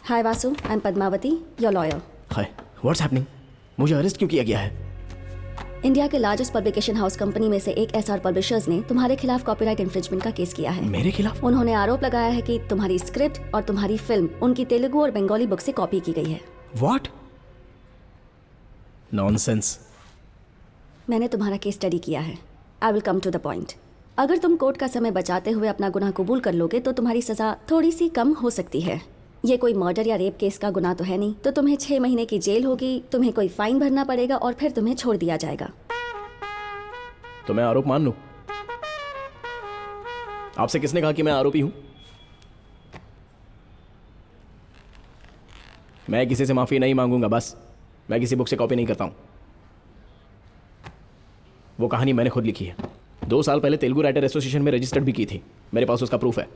Hi Vasu, I am Padmavati, your lawyer. Hi, what's happening? मुझे arrest क्यों किया गया है? इंडिया के लार्जेस्ट पब्लिकेशन हाउस कंपनी में से एक एसआर पब्लिशर्स ने तुम्हारे खिलाफ कॉपीराइट इंफ्रिंजमेंट का केस किया है। मेरे खिलाफ? उन्होंने आरोप लगाया है कि तुम्हारी स्क्रिप्ट और तुम्हारी फिल्म उनकी तेलुगु और बंगाली बुक से कॉपी की गई है। व्हाट? नॉनसेंस। मैंने तुम्हारा केस स्टडी किया है। I will come to the point. अगर तुम कोर्ट का समय बचाते हुए अपना गुनाह कबूल कर लोगे तो तुम्हारी सजा थोड़ी सी कम हो सकती है। ये कोई मर्डर या रेप केस का गुनाह तो है नहीं, तो तुम्हें 6 महीने की जेल होगी, तुम्हें कोई फाइन भरना पड़ेगा और फिर तुम्हें छोड़ दिया जाएगा। तो मैं आरोप मान लूं? आपसे किसने कहा कि मैं आरोपी हूं? मैं किसी से माफी नहीं मांगूंगा। बस मैं किसी बुक से कॉपी नहीं करता हूं। वो कहानी मैंने खुद लिखी है। 2 साल पहले तेलुगु राइटर एसोसिएशन में रजिस्टर्ड भी की थी। मेरे पास उसका प्रूफ है।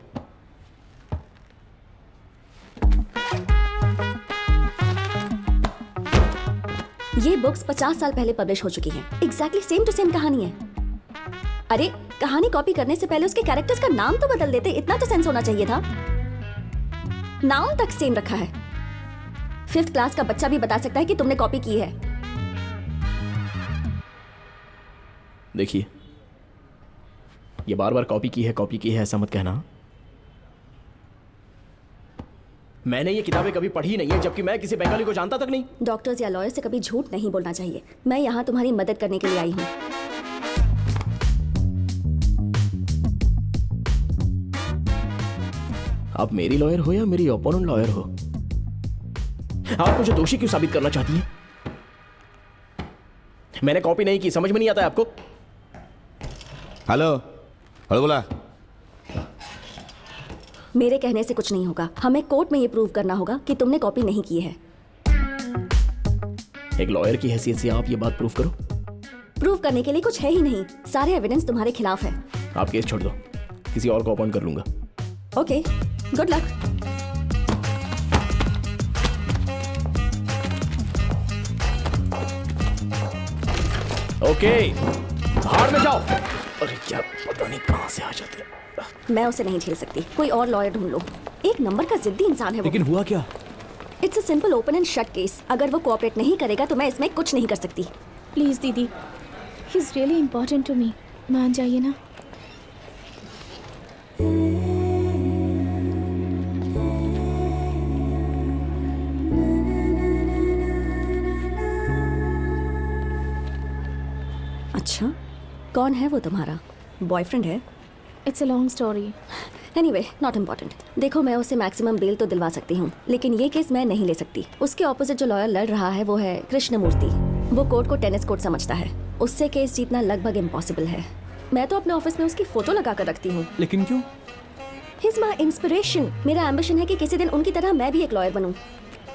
ये बुक्स 50 साल पहले पब्लिश हो चुकी हैं। एग्जैक्टली सेम टू सेम कहानी है। अरे, कहानी कॉपी करने से पहले उसके कैरेक्टर्स का नाम तो बदल देते, इतना तो सेंस होना चाहिए था। नाम तक सेम रखा है। 5th क्लास का बच्चा भी बता सकता है कि तुमने कॉपी की है। देखिए, ये बार बार कॉपी की है ऐसा मत कहना। मैंने ये किताबें कभी पढ़ी नहीं है, जबकि मैं किसी बंगाली को जानता तक नहीं। डॉक्टर्स या लॉयर से कभी झूठ नहीं बोलना चाहिए। मैं यहाँ तुम्हारी मदद करने के लिए आई हूँ। आप मेरी लॉयर हो या मेरी ओपोनेंट लॉयर हो? आप मुझे दोषी क्यों साबित करना चाहती हैं? मैंने कॉपी नहीं की, समझ में नहीं आता है आपको? हेलो, बोला। मेरे कहने से कुछ नहीं होगा। हमें कोर्ट में ये प्रूव करना होगा कि तुमने कॉपी नहीं की है। एक लॉयर की हैसियत से आप ये बात प्रूव करो। प्रूव करने के लिए कुछ है ही नहीं। सारे एविडेंस तुम्हारे खिलाफ है। आप केस छोड़ दो, किसी और को अपॉइंट कर लूंगा। Okay, good luck. ओके, बाहर में जाओ। अरे यार, पता नहीं कहां से आ जाते हैं। मैं उसे नहीं झेल सकती। कोई और लॉयर ढूंढ लो। एक नंबर का जिद्दी इंसान है वो। लेकिन हुआ क्या? It's a simple open and shut case. अगर वो कोऑपरेट नहीं करेगा तो मैं इसमें कुछ नहीं कर सकती। प्लीज दीदी, he is really important to me. मान जाइए ना। अच्छा, कौन है वो तुम्हारा बॉयफ्रेंड है? It's a long story. Anyway, not important. देखो, मैं उसे मैक्सिमम बेल तो दिलवा सकती हूँ, लेकिन ये केस मैं नहीं ले सकती। उसके ऑपोजिट जो लॉयर लड़ रहा है वो है कृष्णमूर्ति। वो कोर्ट को टेनिस कोर्ट समझता है। उससे केस जीतना लगभग इम्पॉसिबल है। मैं तो अपने ऑफिस में उसकी फोटो लगा कर रखती हूँ। लेकिन क्यों? He is my inspiration. मेरा एम्बिशन है कि किसी दिन उनकी तरह मैं भी एक लॉयर बनूं।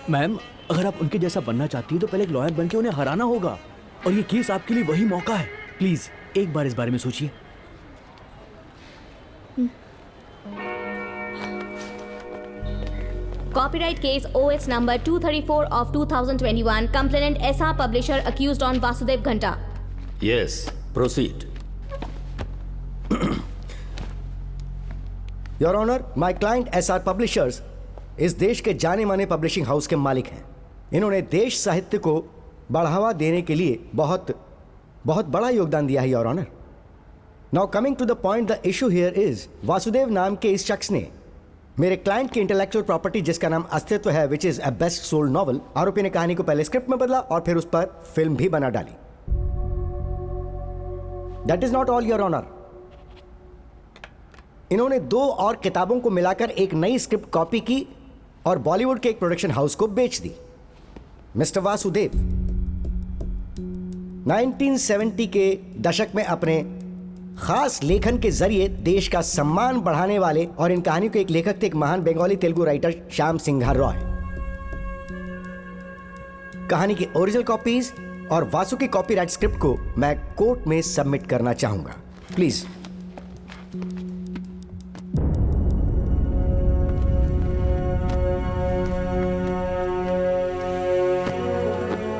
मैम, अगर आप उनके जैसा बनना चाहती हैं तो पहले एक लॉयर बन के उन्हें हराना होगा, और ये केस आपके लिए वही मौका है। प्लीज एक बार इस बारे में सोचिए। Copyright case OS number 234 of 2021. Complainant SR Publisher accused on Vasudev Ghanta. Yes, proceed. Your honour, my client SR publishers इस देश के जाने माने पब्लिशिंग हाउस के मालिक हैं। इन्होंने देश साहित्य को बढ़ावा देने के लिए बहुत बड़ा योगदान दिया है your honour. Now coming to the point, the issue here is Vasudev नाम के इस शख्स ने मेरे क्लाइंट की इंटेलेक्चुअल प्रॉपर्टी जिसका नाम अस्तित्व है, which is a best sold novel, आरोपी ने कहानी को पहले स्क्रिप्ट में बदला और फिर उस पर फिल्म भी बना डाली। That is not all your honour. इन्होंने 2 और किताबों को मिलाकर एक नई स्क्रिप्ट कॉपी की और बॉलीवुड के एक प्रोडक्शन हाउस को बेच दी। मिस्टर वासुदेव 1970 के दशक में अपने खास लेखन के जरिए देश का सम्मान बढ़ाने वाले और इन कहानियों के एक लेखक थे, एक महान बंगाली तेलुगु राइटर श्याम सिंघा रॉय। कहानी की ओरिजिनल कॉपीज और वासु की कॉपीराइट स्क्रिप्ट को मैं कोर्ट में सबमिट करना चाहूंगा। Please.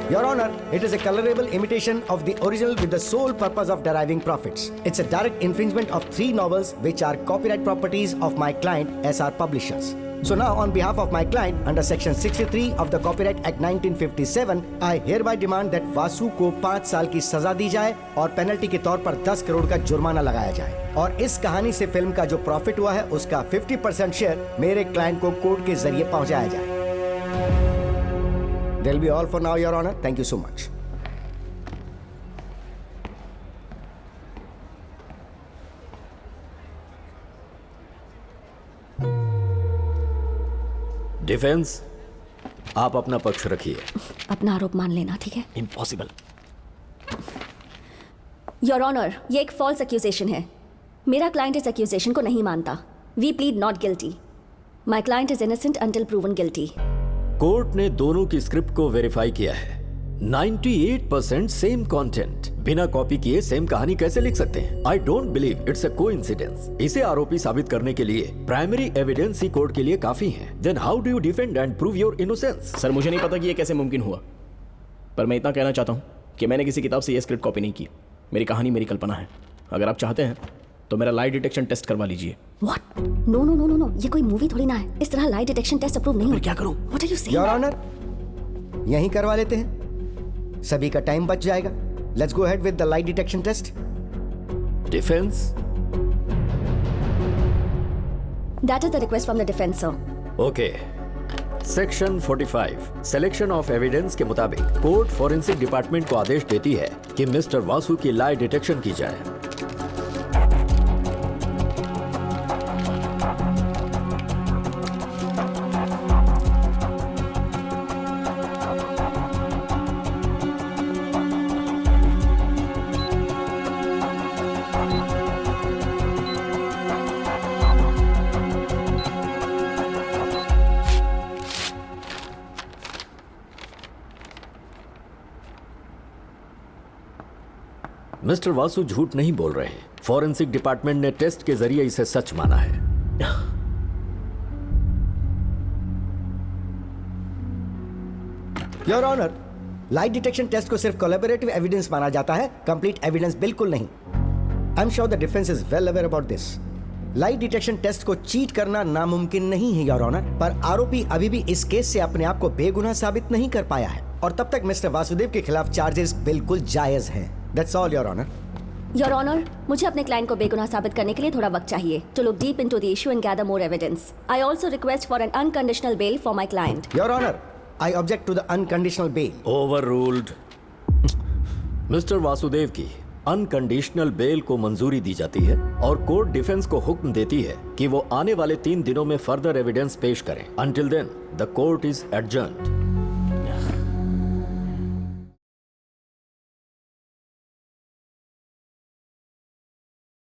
Your Honor, it is a colorable imitation of the original with the sole purpose of deriving profits. It's a direct infringement of 3 novels which are copyright properties of my client SR Publishers. So now, on behalf of my client, under Section 63 of the Copyright Act 1957, I hereby demand that Vasu को 5 साल की सजा दी जाए और penalty के तौर पर 10 करोड़ का जुर्माना लगाया जाए और इस कहानी से फिल्म का जो प्रॉफिट हुआ है उसका 50% शेयर मेरे क्लाइंट को कोर्ट के जरिए पहुंचाया जाए. That'll be all for now, Your Honor. Thank you so much. Defence, आप अपना पक्ष रखिए. अपना आरोप मान लेना, ठीक है? इम्पॉसिबल. योर ऑनर, ये एक फॉल्स एक्यूजेशन है. मेरा क्लाइंट इस एक्यूजेशन को नहीं मानता. We plead not guilty. My client is innocent until proven guilty. Court ने दोनों की स्क्रिप्ट को वेरीफाई किया है. 98% सेम कंटेंट. बिना कॉपी किए सेम कहानी कैसे लिख सकते हैं? I don't believe it's a coincidence. इसे आरोपी साबित करने के लिए प्राइमरी एविडेंस ही कोर्ट के लिए काफी है. Then how do you defend and prove your innocence? Sir, मुझे नहीं पता कि ये कैसे मुमकिन हुआ, पर मैं इतना कहना चाहता हूँ कि मैंने किसी किताब से ये स्क्रिप्ट कॉपी नहीं की. मेरी कहानी मेरी कल्पना है. अगर आप चाहते हैं तो मेरा लाई डिटेक्शन टेस्ट करवा लीजिए. What? No no no no no, ये कोई मूवी थोड़ी ना है. इस तरह लाई डिटेक्शन टेस्ट अप्रूव नहीं फिर होता. क्या करूं? What are you saying? Your honour, यहीं करवा लेते हैं. सभी का टाइम बच जाएगा. Let's go ahead with the lie detection test. Defence. That is the request from the defence, sir. Okay. Section 45 selection of evidence के मुताबिक कोर्ट फॉरेंसिक डिपार्टमेंट को आदेश देती है कि मिस्टर वासु की लाई डिटेक्शन की जाए. मिस्टर वासु झूठ नहीं बोल रहे हैं. फॉरेंसिक डिपार्टमेंट ने टेस्ट के जरिए इसे सच माना है. Your honour, lie detection test को सिर्फ कोलैबोरेटिव एविडेंस माना जाता है, कंप्लीट एविडेंस बिल्कुल नहीं. I am sure the defence is well aware about this. Lie detection test को चीट करना नामुमकिन नहीं है योर ऑनर, पर आरोपी अभी भी इस केस से अपने आप को बेगुनाह साबित नहीं कर पाया है और तब तक मिस्टर वासुदेव के खिलाफ चार्जेस बिल्कुल जायज हैं. That's all your honour. Your honour, मुझे अपने क्लाइंट को बेगुनाह साबित करने के लिए थोड़ा वक्त चाहिए to look deep into the issue and gather more evidence. I also request for an unconditional bail for my client. Your honour, I object to the unconditional bail. Overruled. Mister Vasudev की unconditional bell को मंजूरी दी जाती है और court defence को हुक्म देती है कि वो आने वाले 3 दिनों में फर्दर एविडेंस पेश करें. Until then the court is adjourned.